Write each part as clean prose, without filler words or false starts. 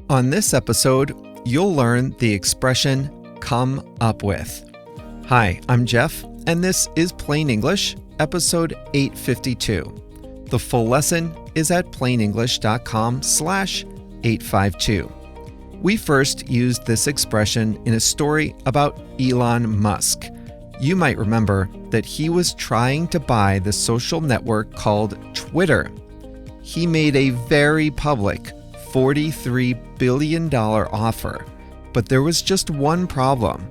On this episode, you'll learn the expression come up with. Hi, I'm Jeff, and this is Plain English, episode 852. The full lesson is at plainenglish.com/852. We first used this expression in a story about Elon Musk. You might remember that he was trying to buy the social network called Twitter. He made a very public $43 billion offer, but there was just one problem.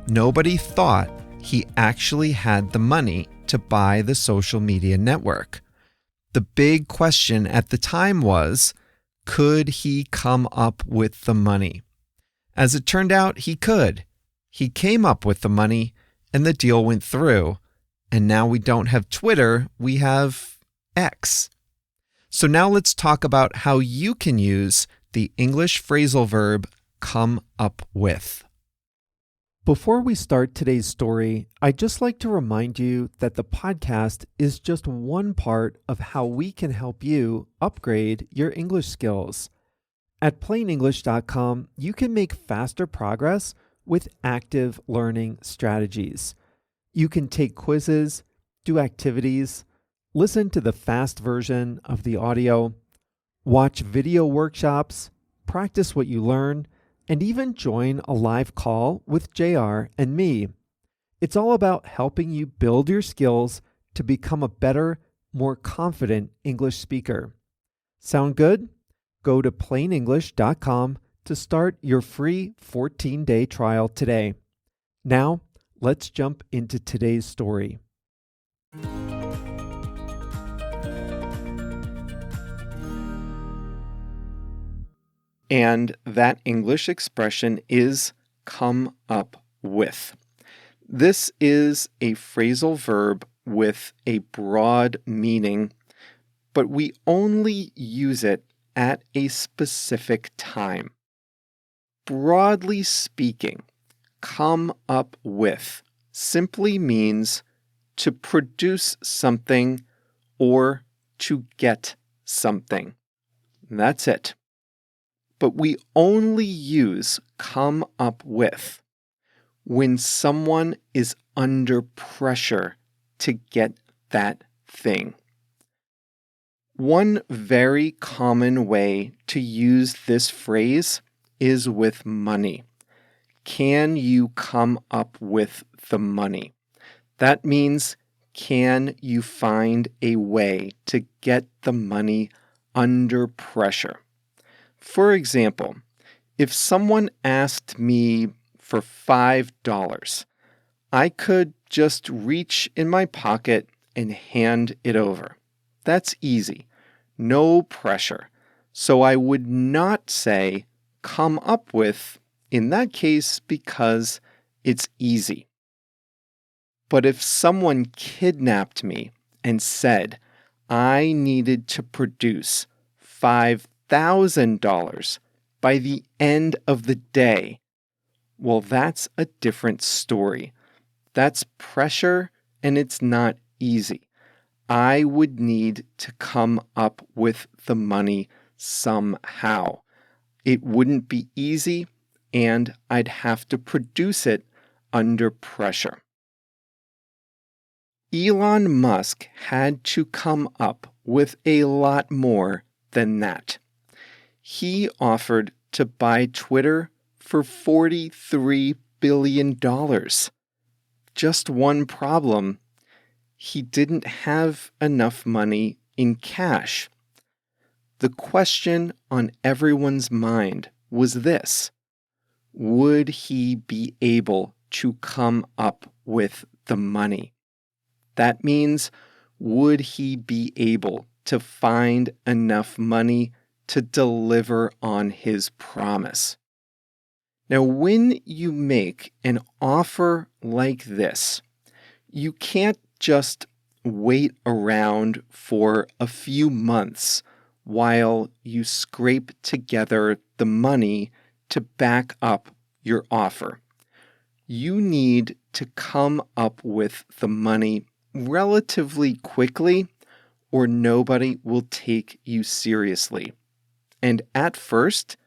Nobody thought he actually had the money to buy the social media network. The big question at the time was, could he come up with the money? As it turned out, he could. He came up with the money, and the deal went through. And now we don't have Twitter, we have X. So now let's talk about how you can use the English phrasal verb come up with. Before we start today's story, I'd just like to remind you that the podcast is just one part of how we can help you upgrade your English skills. At plainenglish.com, you can make faster progress with active learning strategies. You can take quizzes, do activities, listen to the fast version of the audio, watch video workshops, practice what you learn, and even join a live call with JR and me. It's all about helping you build your skills to become a better, more confident English speaker. Sound good? Go to plainenglish.com to start your free 14-day trial today. Now, let's jump into today's story. And that English expression is come up with. This is a phrasal verb with a broad meaning, but we only use it at a specific time. Broadly speaking, come up with simply means to produce something or to get something. That's it. But we only use come up with when someone is under pressure to get that thing. One very common way to use this phrase is with money. Can you come up with the money? That means, can you find a way to get the money under pressure? For example, if someone asked me for $5, I could just reach in my pocket and hand it over. That's easy. No pressure. So I would not say come up with in that case because it's easy. But if someone kidnapped me and said I needed to produce $5,000 by the end of the day, well, that's a different story. That's pressure, and it's not easy. I would need to come up with the money somehow. It wouldn't be easy, and I'd have to produce it under pressure. Elon Musk had to come up with a lot more than that. He offered to buy Twitter for $43 billion. Just one problem. He didn't have enough money in cash. The question on everyone's mind was this: would he be able to come up with the money? That means, would he be able to find enough money to deliver on his promise? Now, when you make an offer like this, you can't just wait around for a few months while you scrape together the money to back up your offer. You need to come up with the money relatively quickly, or nobody will take you seriously. And at first,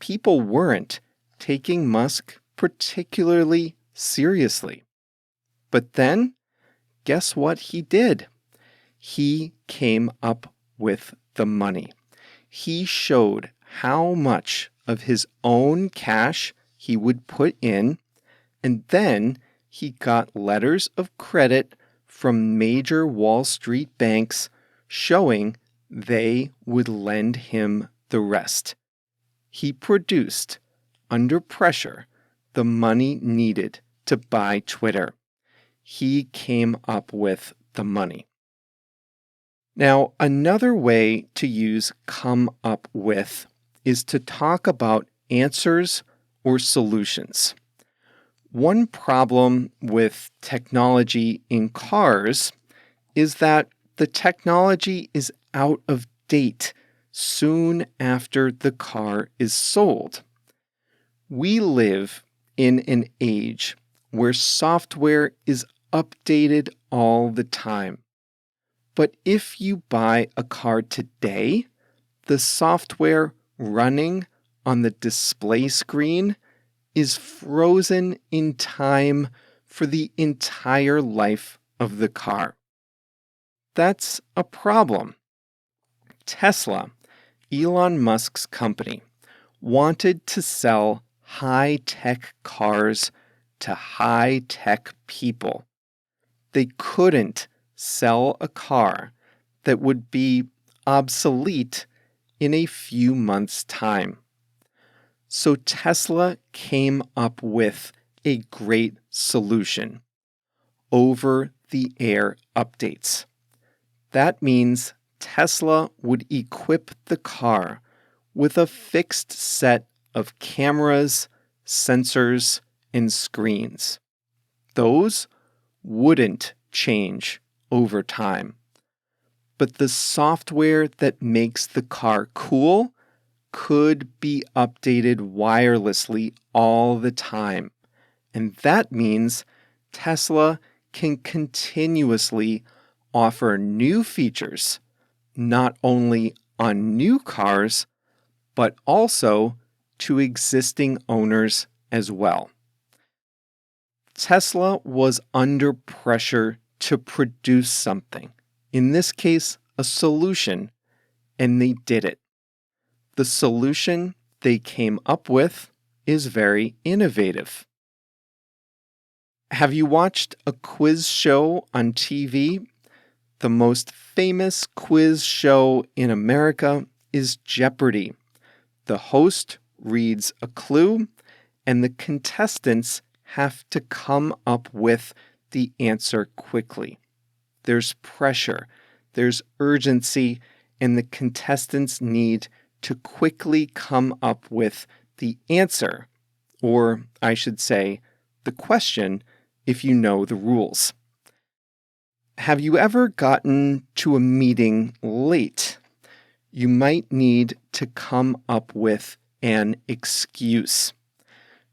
people weren't taking Musk particularly seriously. But then, guess what he did? He came up with the money. He showed how much of his own cash he would put in, and then he got letters of credit from major Wall Street banks showing they would lend him the rest. He produced, under pressure, the money needed to buy Twitter. He came up with the money. Now, another way to use come up with is to talk about answers or solutions. One problem with technology in cars is that the technology is out of date soon after the car is sold. We live in an age where software is updated all the time. But if you buy a car today, the software running on the display screen is frozen in time for the entire life of the car. That's a problem. Tesla, Elon Musk's company, wanted to sell high-tech cars to high-tech people. They couldn't sell a car that would be obsolete in a few months' time. So Tesla came up with a great solution: over-the-air updates. That means Tesla would equip the car with a fixed set of cameras, sensors, and screens. Those wouldn't change over time. But the software that makes the car cool could be updated wirelessly all the time. And that means Tesla can continuously offer new features, not only on new cars, but also to existing owners as well. Tesla was under pressure to produce something, in this case, a solution, and they did it. The solution they came up with is very innovative. Have you watched a quiz show on TV? The most famous quiz show in America is Jeopardy! The host reads a clue, and the contestants have to come up with the answer quickly. There's pressure, there's urgency, and the contestants need to quickly come up with the answer, or I should say, the question, if you know the rules. Have you ever gotten to a meeting late? You might need to come up with an excuse.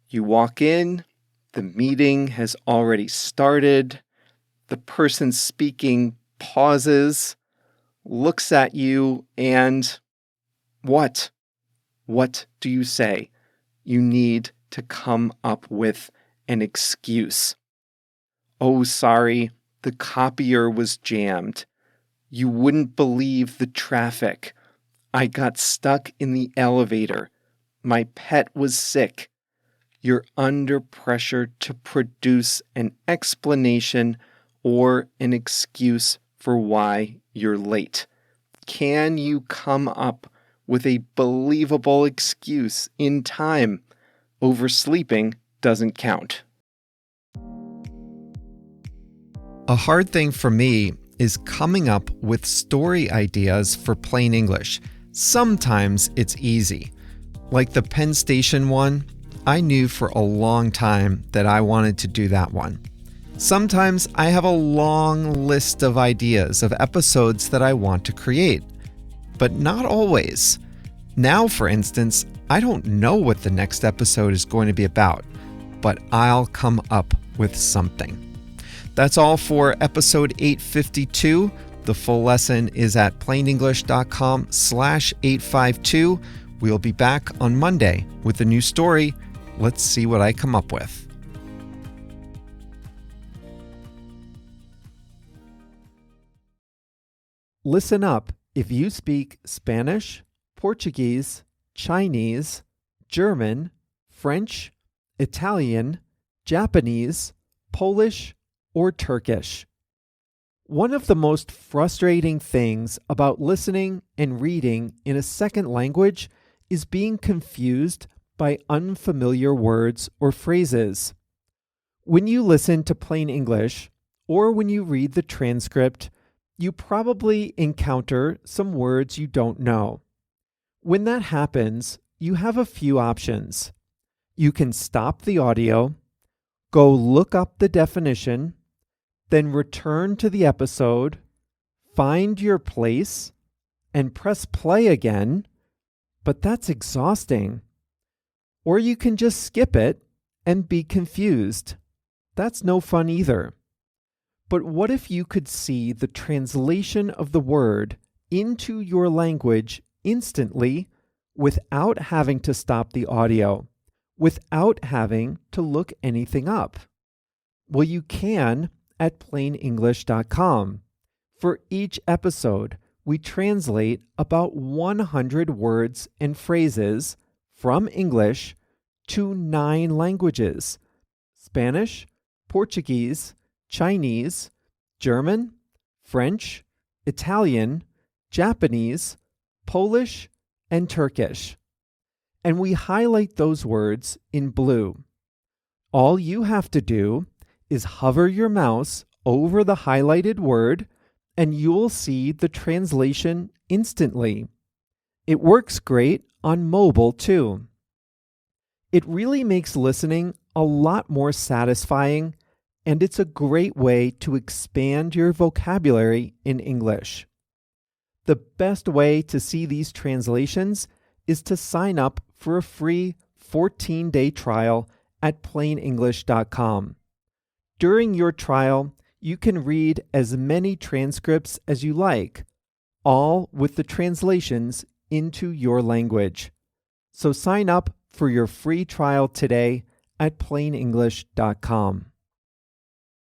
You walk in, the meeting has already started, the person speaking pauses, looks at you, and what? What do you say? You need to come up with an excuse. Oh, sorry, the copier was jammed. You wouldn't believe the traffic. I got stuck in the elevator. My pet was sick. You're under pressure to produce an explanation or an excuse for why you're late. Can you come up with a believable excuse in time? Oversleeping doesn't count. A hard thing for me is coming up with story ideas for plain English. Sometimes it's easy. Like the Penn Station one, I knew for a long time that I wanted to do that one. Sometimes I have a long list of ideas of episodes that I want to create, but not always. Now, for instance, I don't know what the next episode is going to be about, but I'll come up with something. That's all for episode 852. The full lesson is at plainenglish.com/852. We'll be back on Monday with a new story. Let's see what I come up with. Listen up if you speak Spanish, Portuguese, Chinese, German, French, Italian, Japanese, Polish, or Turkish. One of the most frustrating things about listening and reading in a second language is being confused by unfamiliar words or phrases. When you listen to plain English, or when you read the transcript, you probably encounter some words you don't know. When that happens, you have a few options. You can stop the audio, go look up the definition, then return to the episode, find your place, and press play again, but that's exhausting. Or you can just skip it and be confused. That's no fun either. But what if you could see the translation of the word into your language instantly without having to stop the audio, without having to look anything up? Well, you can at plainenglish.com. For each episode, we translate about 100 words and phrases from English to 9 languages: Spanish, Portuguese, Chinese, German, French, Italian, Japanese, Polish, and Turkish. And we highlight those words in blue. All you have to do is hover your mouse over the highlighted word, and you'll see the translation instantly. It works great on mobile too. It really makes listening a lot more satisfying, and it's a great way to expand your vocabulary in English. The best way to see these translations is to sign up for a free 14-day trial at plainenglish.com. During your trial, you can read as many transcripts as you like, all with the translations into your language. So sign up for your free trial today at plainenglish.com.